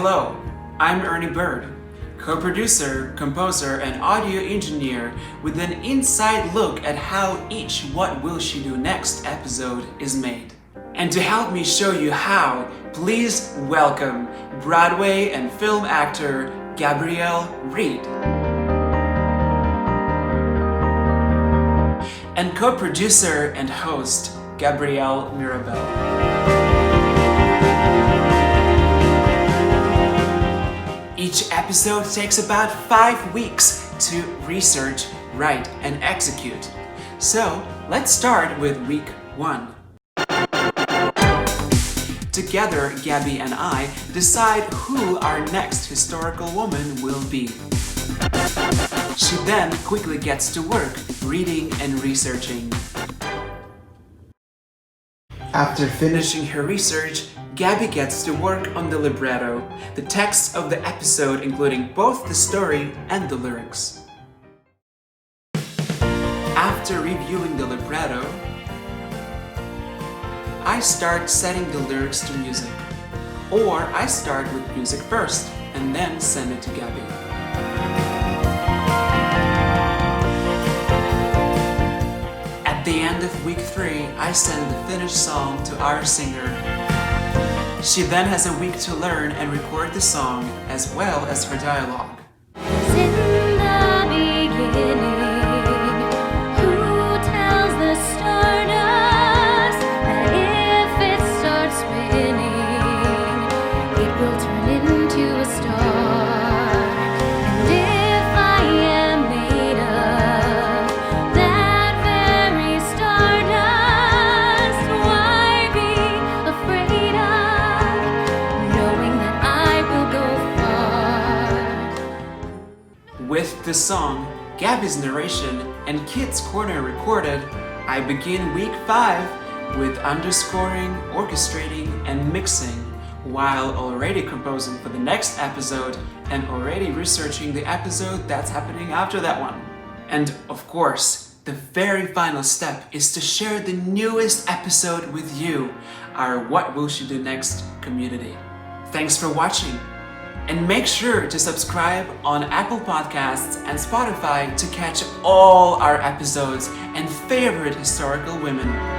Hello, I'm Ernie Bird, co-producer, composer, and audio engineer with an inside look at how each What Will She Do Next episode is made. And to help me show you how, please welcome Broadway and film actor Gabrielle Reid. And co-producer and host Gabrielle Mirabel. Each episode takes about 5 weeks to research, write, and execute. So let's start with week 1. Together, Gabby and I decide who our next historical woman will be. She then quickly gets to work reading and researching. After finishing her research, Gabby gets to work on the libretto, the text of the episode including both the story and the lyrics. After reviewing the libretto, I start setting the lyrics to music. Or I start with music first and then send it to Gabby. At the end of week 3, I send the finished song to our singer. She then has a week to learn and record the song as well as her dialogue. With the song, Gabby's narration, and Kit's Corner recorded, I begin week 5 with underscoring, orchestrating, and mixing, while already composing for the next episode and already researching the episode that's happening after that one. And of course, the very final step is to share the newest episode with you, our What Will She Do Next community. Thanks for watching. And make sure to subscribe on Apple Podcasts and Spotify to catch all our episodes and favorite historical women.